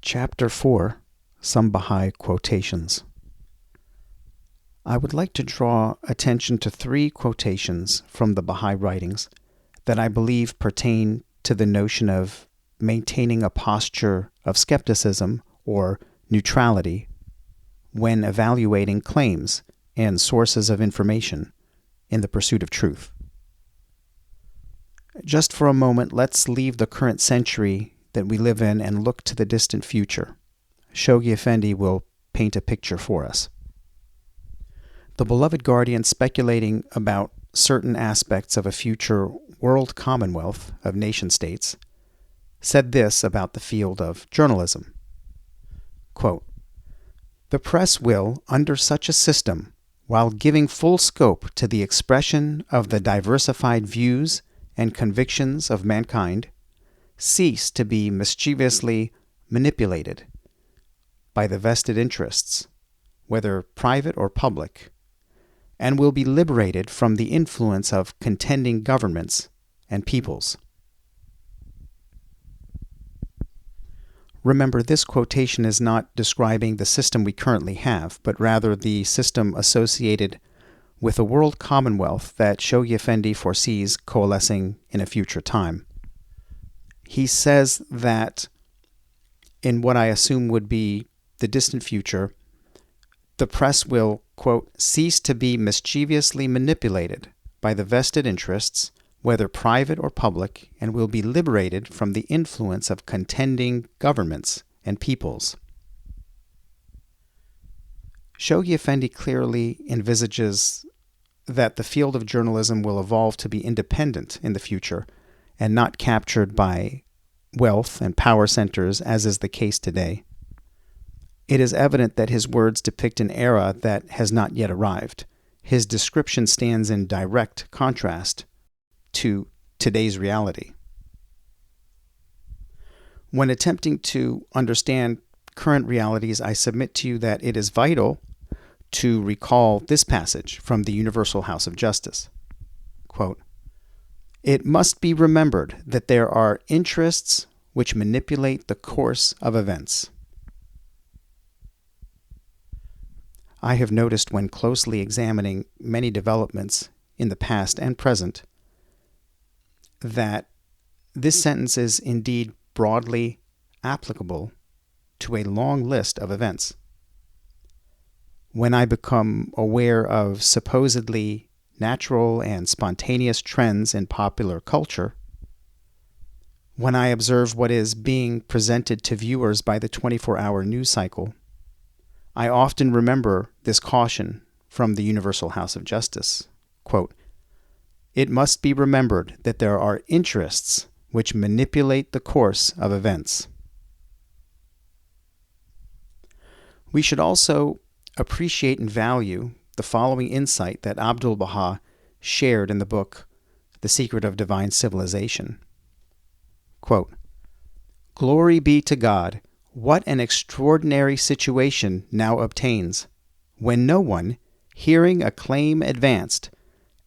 Chapter 4, Some Baha'i Quotations. I would like to draw attention to 3 quotations from the Baha'i writings that I believe pertain to the notion of maintaining a posture of skepticism or neutrality when evaluating claims and sources of information in the pursuit of truth. Just for a moment, let's leave the current century that we live in and look to the distant future. Shoghi Effendi will paint a picture for us. The beloved guardian, speculating about certain aspects of a future world commonwealth of nation-states, said this about the field of journalism. Quote, "The press will, under such a system, while giving full scope to the expression of the diversified views and convictions of mankind, cease to be mischievously manipulated by the vested interests, whether private or public, and will be liberated from the influence of contending governments and peoples." Remember, this quotation is not describing the system we currently have, but rather the system associated with a world commonwealth that Shoghi Effendi foresees coalescing in a future time. He says that in what I assume would be the distant future, the press will, quote, "cease to be mischievously manipulated by the vested interests, whether private or public, and will be liberated from the influence of contending governments and peoples." Shoghi Effendi clearly envisages that the field of journalism will evolve to be independent in the future and not captured by wealth and power centers as is the case today. It is evident that his words depict an era that has not yet arrived. His description stands in direct contrast to today's reality. When attempting to understand current realities, I submit to you that it is vital to recall this passage from the Universal House of Justice. Quote, "It must be remembered that there are interests which manipulate the course of events." I have noticed when closely examining many developments in the past and present that this sentence is indeed broadly applicable to a long list of events. When I become aware of supposedly natural and spontaneous trends in popular culture, when I observe what is being presented to viewers by the 24-hour news cycle, I often remember this caution from the Universal House of Justice. Quote, "It must be remembered that there are interests which manipulate the course of events." We should also appreciate and value the following insight that Abdu'l-Baha shared in the book The Secret of Divine Civilization. Quote, "Glory be to God, what an extraordinary situation now obtains, when no one, hearing a claim advanced,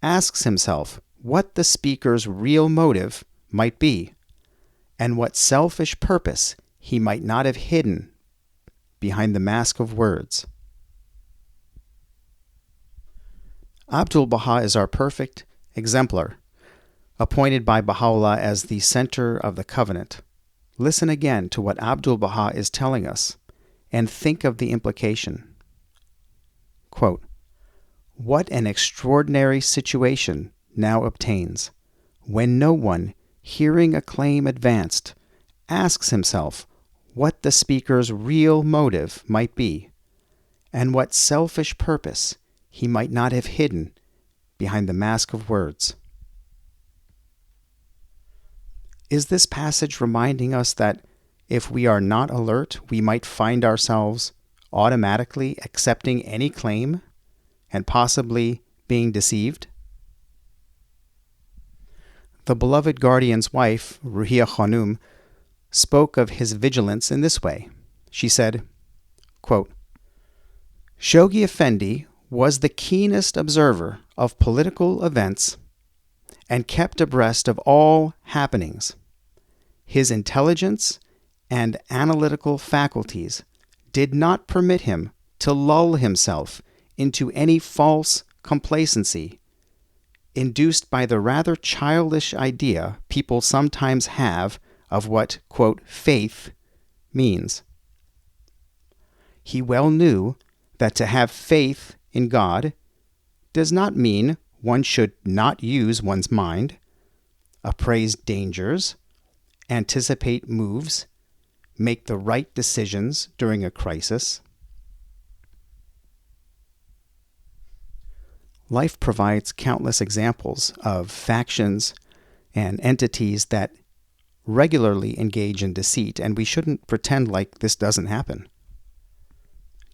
asks himself what the speaker's real motive might be, and what selfish purpose he might not have hidden behind the mask of words." Abdu'l-Baha is our perfect exemplar, appointed by Baha'u'llah as the center of the covenant. Listen again to what Abdu'l-Baha is telling us, and think of the implication. Quote, "What an extraordinary situation now obtains, when no one, hearing a claim advanced, asks himself what the speaker's real motive might be, and what selfish purpose he might not have hidden behind the mask of words." Is this passage reminding us that if we are not alert, we might find ourselves automatically accepting any claim and possibly being deceived? The beloved guardian's wife, Ruhiya Khanum, spoke of his vigilance in this way. She said, quote, "Shoghi Effendi was the keenest observer of political events and kept abreast of all happenings. His intelligence and analytical faculties did not permit him to lull himself into any false complacency induced by the rather childish idea people sometimes have of what, quote, faith means. He well knew that to have faith in God does not mean one should not use one's mind, appraise dangers, anticipate moves, make the right decisions during a crisis. Life provides countless examples of factions and entities that regularly engage in deceit, and we shouldn't pretend like this doesn't happen.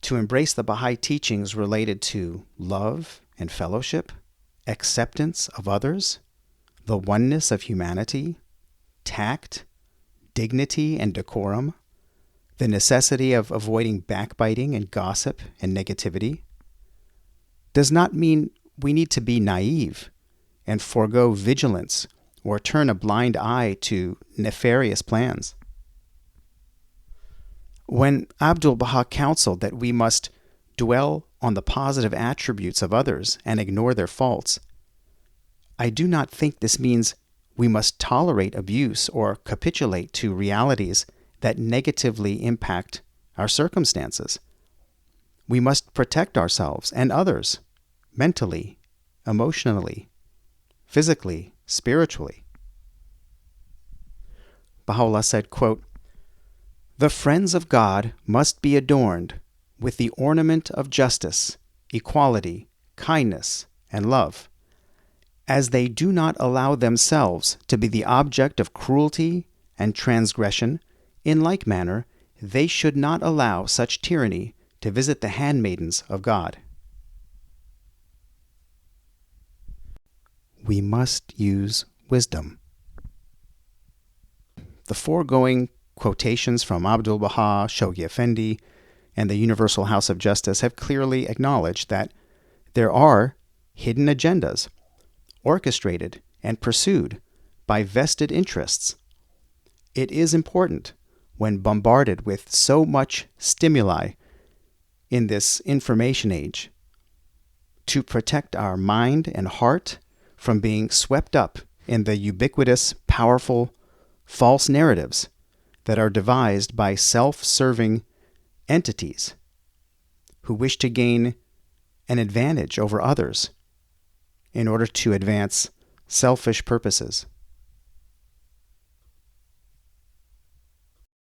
To embrace the Baha'i teachings related to love and fellowship, acceptance of others, the oneness of humanity, tact, dignity and decorum, the necessity of avoiding backbiting and gossip and negativity, does not mean we need to be naive and forego vigilance or turn a blind eye to nefarious plans. When Abdu'l-Baha counseled that we must dwell on the positive attributes of others and ignore their faults, I do not think this means we must tolerate abuse or capitulate to realities that negatively impact our circumstances. We must protect ourselves and others mentally, emotionally, physically, spiritually. Baha'u'llah said, quote, "The friends of God must be adorned with the ornament of justice, equality, kindness, and love, as they do not allow themselves to be the object of cruelty and transgression. In like manner, they should not allow such tyranny to visit the handmaidens of God." We must use wisdom. The foregoing quotations from Abdu'l-Baha, Shoghi Effendi, and the Universal House of Justice have clearly acknowledged that there are hidden agendas orchestrated and pursued by vested interests. It is important, when bombarded with so much stimuli in this information age, to protect our mind and heart from being swept up in the ubiquitous, powerful, false narratives that are devised by self-serving entities who wish to gain an advantage over others in order to advance selfish purposes.